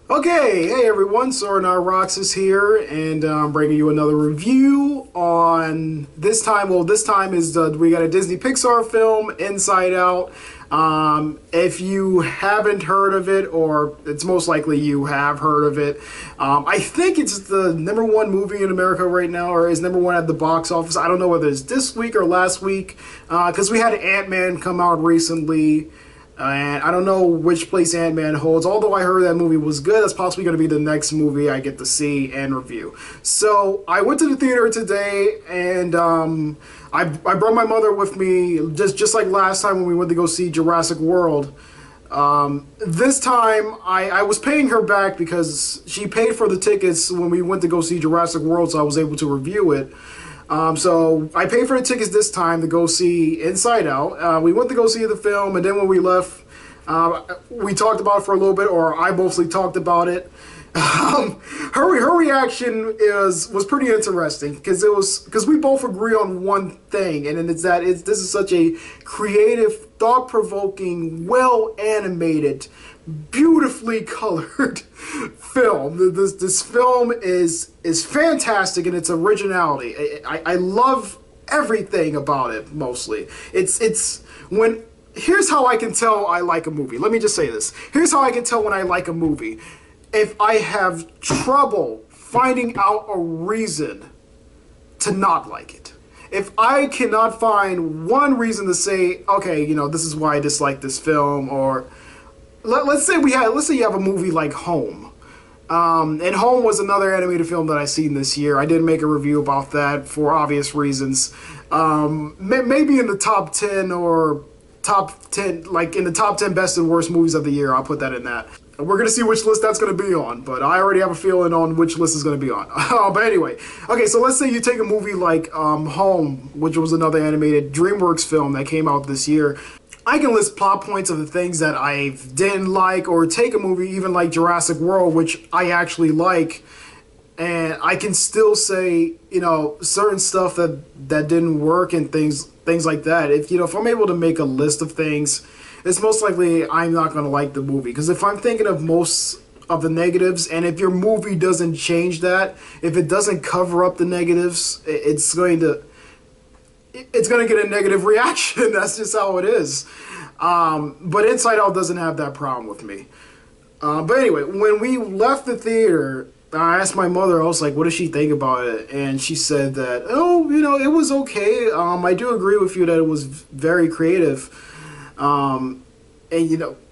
Okay, hey everyone, SoranotRoxas here, and I'm bringing you another review on this time. Well, this time is we got a Disney Pixar film, Inside Out. If you haven't heard of it, or it's most likely you have heard of it, I think it's the #1 movie in America right now, or is #1 at the box office. I don't know whether it's this week or last week, because we had Ant-Man come out recently. And I don't know which place Ant-Man holds. Although I heard that movie was good, that's possibly going to be the next movie I get to see and review. So I went to the theater today, and I brought my mother with me, just like last time when we went to go see Jurassic World. This time I was paying her back because she paid for the tickets when we went to go see Jurassic World, so I was able to review it. So I paid for the tickets this time to go see Inside Out. We went to go see the film, and then when we left, we talked about it for a little bit, or I mostly talked about it. Her reaction was pretty interesting because we both agree on one thing, and it's that this is such a creative, thought-provoking, well-animated, beautifully colored film. This film is fantastic in its originality. I love everything about it. Mostly, it's when here's how I can tell I like a movie. Let me just say this. Here's how I can tell when I like a movie. If I have trouble finding out a reason to not like it. If I cannot find one reason to say, okay, this is why I dislike this film, or let's say you have a movie like Home. And Home was another animated film that I seen this year. I did make a review about that for obvious reasons. Maybe in the top 10 or top 10, like in the top 10 best and worst movies of the year. I'll put that in that. We're going to see which list that's going to be on, but I already have a feeling on which list is going to be on. But anyway, okay, so let's say you take a movie like Home, which was another animated DreamWorks film that came out this year. I can list plot points of the things that I didn't like, or take a movie even like Jurassic World, which I actually like, and I can still say, certain stuff that didn't work and things like that. If I'm able to make a list of things, it's most likely I'm not going to like the movie. Because if I'm thinking of most of the negatives, and if your movie doesn't change that, if it doesn't cover up the negatives, it's going to get a negative reaction. That's just how it is. But Inside Out doesn't have that problem with me. But anyway, when we left the theater, I asked my mother, I was like, what does she think about it? And she said that, it was okay. I do agree with you that it was very creative. And,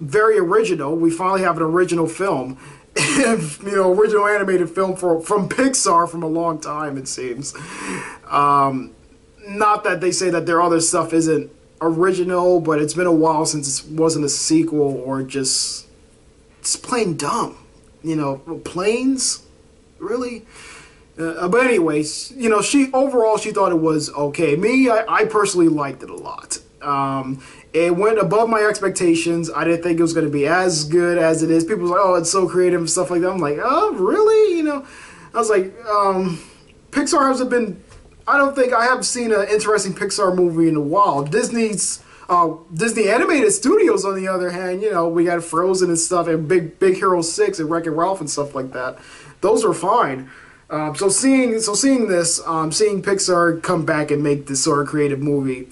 very original. We finally have an original film. Original animated film from Pixar from a long time, it seems. Not that they say that their other stuff isn't original, but it's been a while since it wasn't a sequel or just plain dumb. Planes? Really? But anyways, she thought it was okay. Me, I personally liked it a lot. It went above my expectations. I didn't think it was going to be as good as it is. People was like, oh, it's so creative and stuff like that. I'm like, oh, really? I was like, Pixar hasn't been... I don't think I have seen an interesting Pixar movie in a while. Disney Animated Studios, on the other hand, we got Frozen and stuff, and Big Hero 6 and Wreck-It Ralph and stuff like that. Those are fine. So seeing this, seeing Pixar come back and make this sort of creative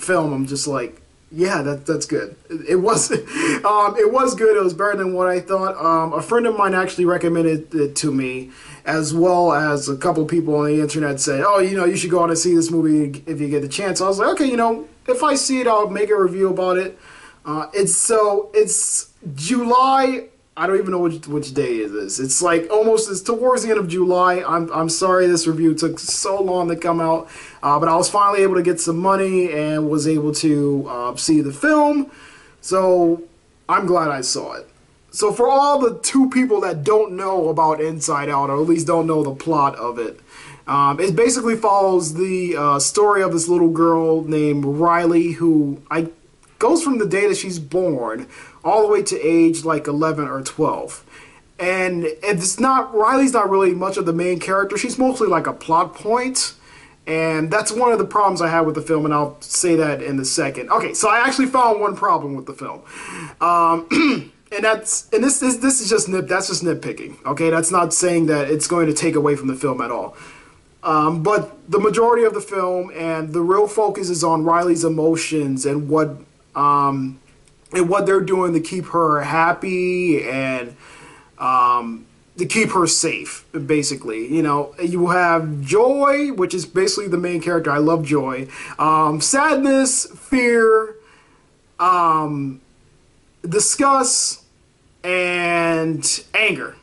film, I'm just like, yeah, that's good. It was good. It was better than what I thought. A friend of mine actually recommended it to me, as well as a couple people on the internet said, oh, you should go out and see this movie if you get the chance. I was like, okay, if I see it, I'll make a review about it. It's July. I don't even know which day it is. It's towards the end of July. I'm sorry this review took so long to come out, but I was finally able to get some money and was able to see the film. So I'm glad I saw it. So for all the two people that don't know about Inside Out, or at least don't know the plot of it, it basically follows the story of this little girl named Riley, who goes from the day that she's born all the way to age like 11 or 12. And Riley's not really much of the main character. She's mostly like a plot point. And that's one of the problems I have with the film, and I'll say that in a second. Okay, so I actually found one problem with the film. and this is just that's just nitpicking. Okay, that's not saying that it's going to take away from the film at all. But the majority of the film and the real focus is on Riley's emotions and what they're doing to keep her happy and to keep her safe, basically. You know, you have Joy, which is basically the main character. I love Joy. Sadness, fear, disgust, and anger.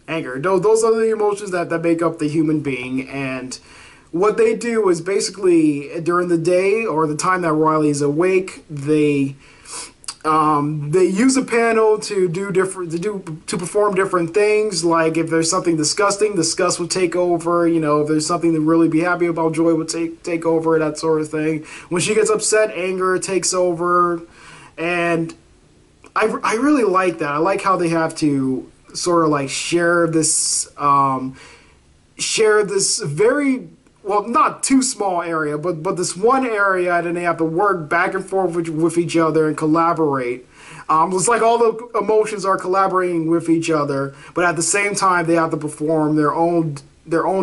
Those are the emotions that make up the human being. And what they do is basically during the day or the time that Riley is awake, they use a panel to perform different things. Like if there's something disgusting, disgust will take over. You know, if there's something to really be happy about, Joy would take over, that sort of thing. When she gets upset, anger takes over. And I really like that. I like how they have to sort of like share this very, well, not too small area, but this one area, and then they have to work back and forth with each other and collaborate. It's like all the emotions are collaborating with each other, but at the same time they have to perform their own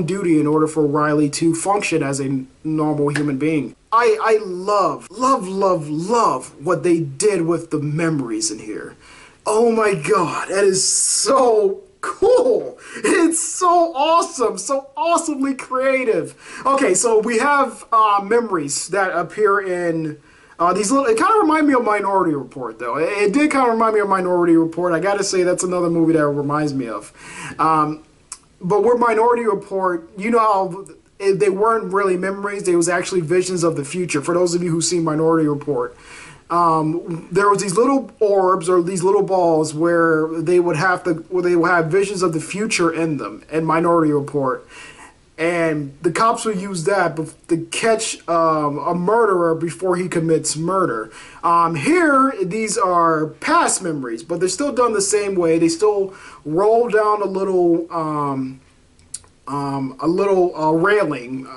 duty in order for Riley to function as a normal human being. I love what they did with the memories in here. Oh my god, that is so cool. It's so awesome, so awesomely creative. Okay, so we have memories that appear in these little, it kind of reminded me of Minority Report, though. It did kind of remind me of Minority Report. I gotta say, that's another movie that it reminds me of. But with Minority Report, you know how they weren't really memories, they was actually visions of the future. For those of you who've seen Minority Report, there was these little orbs or these little balls where they would have visions of the future in them in Minority Report, and the cops would use that to catch a murderer before he commits murder. Here, these are past memories, but they're still done the same way. They still roll down a little railing,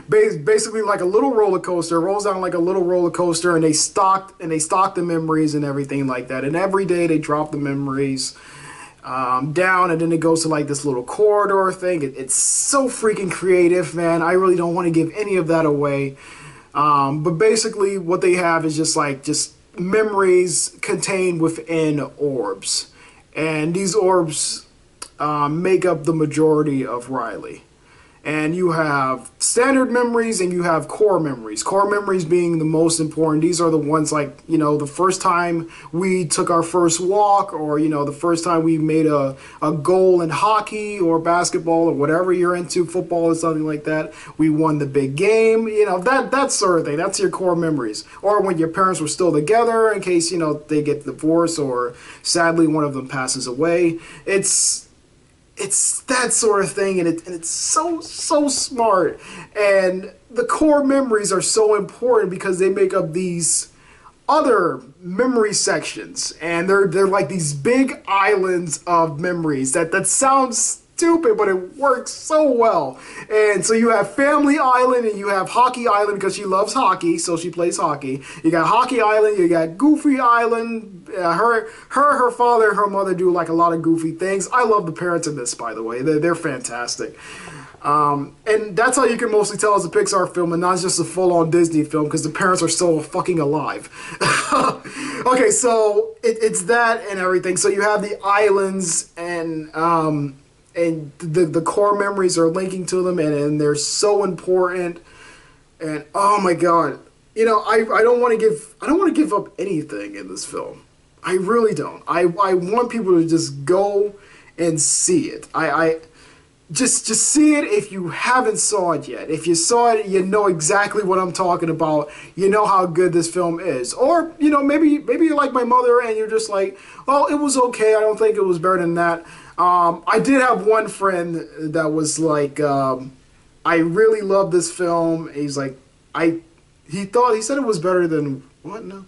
basically like a little roller coaster. It rolls down like a little roller coaster, and they stock the memories and everything like that. And every day they drop the memories down, and then it goes to like this little corridor thing. It's so freaking creative, man. I really don't want to give any of that away. But basically, what they have is just memories contained within orbs, and these orbs make up the majority of Riley. And you have standard memories and you have core memories. Core memories being the most important. These are the ones like, you know, the first time we took our first walk, or, you know, the first time we made a goal in hockey or basketball or whatever you're into, football or something like that. We won the big game, you know, that sort of thing. That's your core memories. Or when your parents were still together in case, you know, they get divorced or sadly one of them passes away. It's that sort of thing, and it's so smart. And the core memories are so important because they make up these other memory sections, and they're like these big islands of memories. That sounds stupid, but it works so well. And so you have Family Island and you have Hockey Island because she loves hockey, so she plays hockey. You got Hockey Island, you got Goofy Island. Her father and her mother do like a lot of goofy things. I love the parents in this, by the way. They're fantastic. And that's how you can mostly tell it's a Pixar film and not just a full-on Disney film, because the parents are still fucking alive. Okay, so it's that and everything. So you have the islands, and the core memories are linking to them, and they're so important. And oh my god, you know, I don't want to give up anything in this film. I really don't. I want people to just go and see it. I just see it if you haven't saw it yet. If you saw it, you know exactly what I'm talking about. You know how good this film is. Or, you know, maybe you're like my mother and you're just like, well, it was okay. I don't think it was better than that. I did have one friend that was like, I really love this film. He's like, he said it was better than, what? No.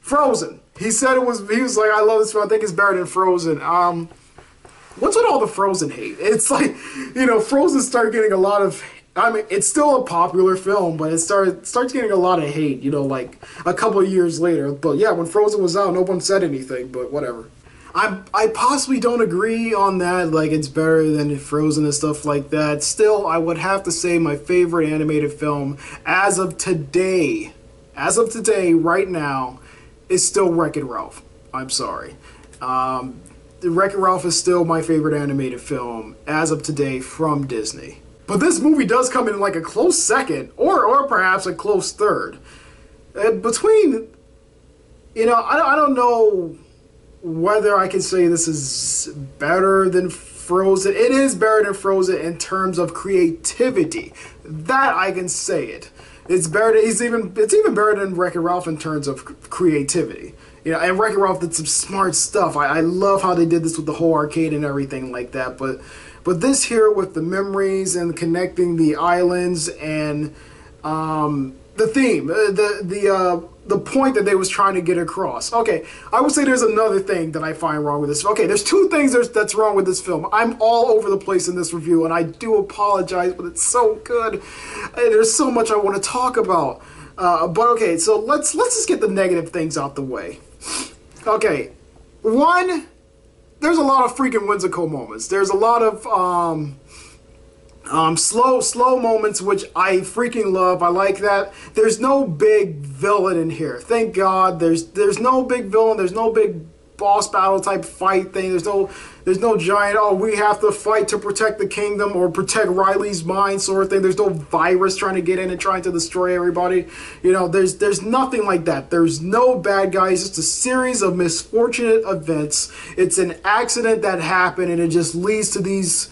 Frozen. He was like, I love this film. I think it's better than Frozen. What's with all the Frozen hate? It's like, you know, Frozen started getting a lot of I mean, it's still a popular film, but it starts getting a lot of hate, you know, like a couple of years later. But yeah, when Frozen was out, no one said anything, but whatever. I possibly don't agree on that, like it's better than Frozen and stuff like that. Still, I would have to say my favorite animated film as of today, right now, is still Wreck-It Ralph. I'm sorry. Wreck-It Ralph is still my favorite animated film as of today from Disney. But this movie does come in like a close second, or perhaps a close third. Between, you know, I don't know whether I can say this is better than Frozen. It is better than Frozen in terms of creativity. That I can say it. It's better. It's even better than Wreck-It Ralph in terms of creativity. You know, and Wreck-It Ralph did some smart stuff. I love how they did this with the whole arcade and everything like that. But this here with the memories and connecting the islands and the theme, the point that they was trying to get across. Okay, I would say there's another thing that I find wrong with this. Okay, there's two things that's wrong with this film. I'm all over the place in this review, and I do apologize, but it's so good. There's so much I want to talk about. But okay, so let's just get the negative things out the way. Okay, one, there's a lot of freaking whimsical moments. There's a lot of slow moments, which I freaking love. I like that. There's no big villain in here. Thank God. There's no big villain. There's no big boss battle type fight thing. There's no giant, oh, we have to fight to protect the kingdom or protect Riley's mind sort of thing. There's no virus trying to get in and trying to destroy everybody. You know, there's nothing like that. There's no bad guys. It's a series of misfortunate events. It's an accident that happened, and it just leads to these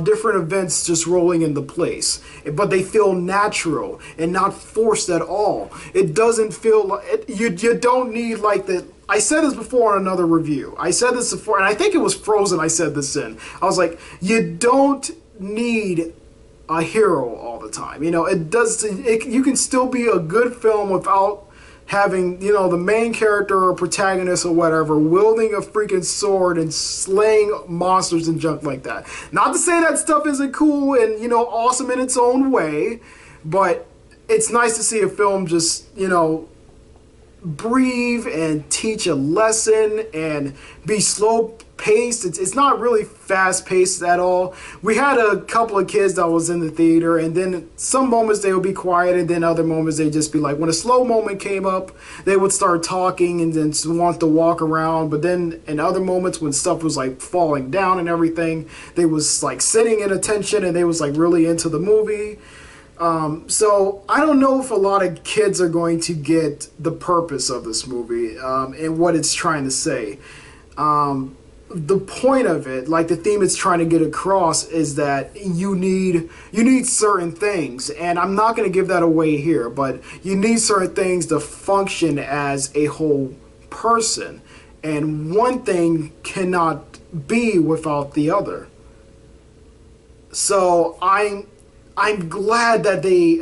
different events just rolling into place. But they feel natural and not forced at all. It doesn't feel like you don't need like the. I said this before in another review. I said this before, and I think it was Frozen I said this in. I was like, you don't need a hero all the time. You know, you can still be a good film without having, you know, the main character or protagonist or whatever wielding a freaking sword and slaying monsters and junk like that. Not to say that stuff isn't cool and, you know, awesome in its own way, but it's nice to see a film just, you know, breathe and teach a lesson and be slow paced. It's not really fast paced at all. We had a couple of kids that was in the theater, and then some moments they would be quiet, and then other moments they'd just be like, when a slow moment came up, they would start talking and then want to walk around. But then in other moments when stuff was like falling down and everything, they was like sitting in attention and they was like really into the movie. So I don't know if a lot of kids are going to get the purpose of this movie and what it's trying to say. The point of it, like the theme it's trying to get across, is that you need certain things, and I'm not going to give that away here, but you need certain things to function as a whole person, and one thing cannot be without the other. So I'm glad that they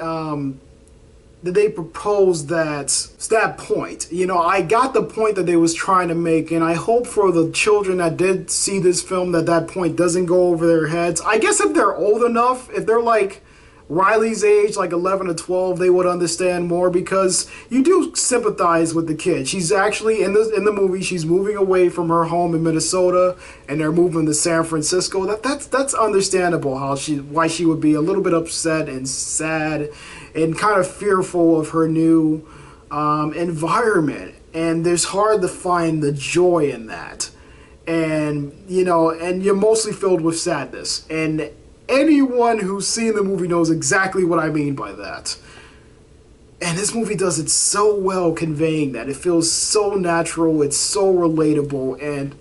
proposed that point. You know, I got the point that they was trying to make, and I hope for the children that did see this film that point doesn't go over their heads. I guess if they're old enough, if they're like Riley's age, like 11 or 12, they would understand more, because you do sympathize with the kid. She's actually in the movie, she's moving away from her home in Minnesota, and they're moving to San Francisco. That's understandable why she would be a little bit upset and sad and kind of fearful of her new environment. And there's hard to find the joy in that. And, you know, and you're mostly filled with sadness. And anyone who's seen the movie knows exactly what I mean by that. And this movie does it so well conveying that. It feels so natural, it's so relatable, and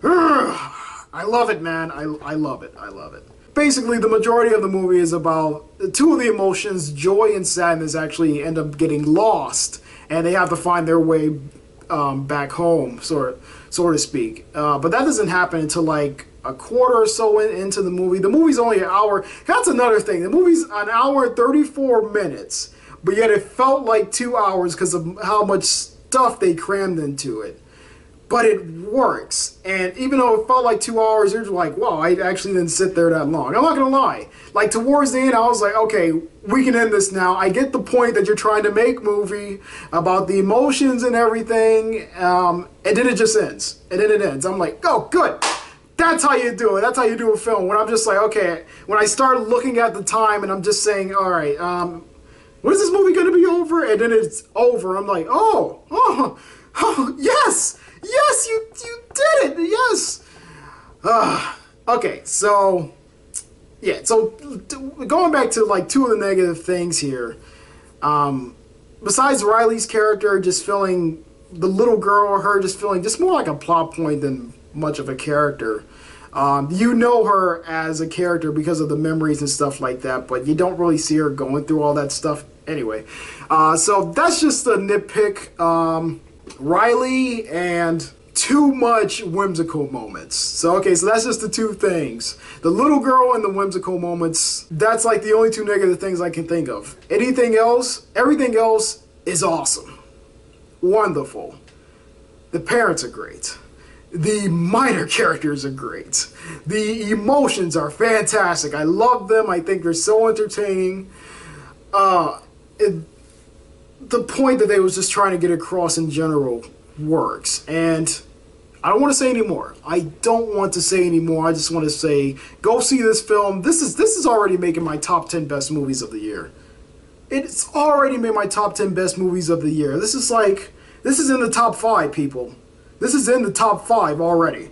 I love it, man. I love it. I love it. Basically, the majority of the movie is about two of the emotions, joy and sadness, actually end up getting lost, and they have to find their way back home, so to speak. But that doesn't happen until like a quarter or so into the movie. The movie's only an hour. That's another thing. The movie's an hour and 34 minutes, but yet it felt like 2 hours because of how much stuff they crammed into it. but it works. And even though it felt like 2 hours, you're like, wow, I actually didn't sit there that long. I'm not gonna lie. Like, towards the end, I was like, okay, we can end this now. I get the point that you're trying to make movie about the emotions and everything, and then it just ends. And then it ends. I'm like, oh, good. That's how you do it. That's how you do a film. When I'm just like, okay, when I start looking at the time and I'm just saying, all right, when is this movie going to be over? And then it's over. I'm like, oh, yes, you did it, yes. Okay, so, yeah, so going back to like two of the negative things here, besides Riley's character just feeling, the little girl, her just feeling just more like a plot point than much of a character. You know her as a character because of the memories and stuff like that, but you don't really see her going through all that stuff anyway. So that's just a nitpick. Riley and too much whimsical moments. So okay, so that's just the two things. The little girl and the whimsical moments, that's like the only two negative things I can think of. Anything else, everything else is awesome. Wonderful. The parents are great. The minor characters are great. The emotions are fantastic. I love them. I think they're so entertaining. The point that they was just trying to get across in general works. And I don't want to say any more. I don't want to say any more. I just want to say, go see this film. This is already making my top 10 best movies of the year. It's already made my top 10 best movies of the year. This is in the top 5, people. This is in the top 5 already.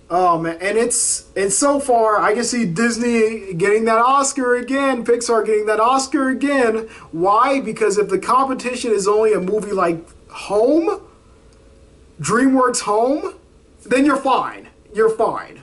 And so far, I can see Disney getting that Oscar again, Pixar getting that Oscar again. Why? Because if the competition is only a movie like Home, DreamWorks Home, then you're fine. You're fine.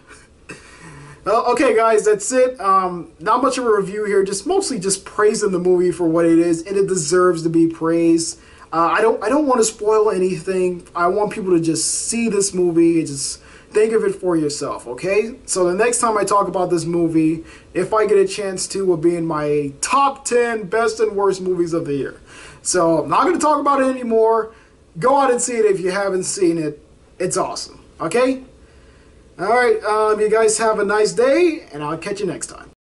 Okay, guys, that's it. Not much of a review here. Mostly just praising the movie for what it is, and it deserves to be praised. I don't want to spoil anything. I want people to just see this movie and just think of it for yourself, okay? So the next time I talk about this movie, if I get a chance to, will be in my top 10 best and worst movies of the year. So I'm not going to talk about it anymore. Go out and see it if you haven't seen it. It's awesome, okay? All right, you guys have a nice day, and I'll catch you next time.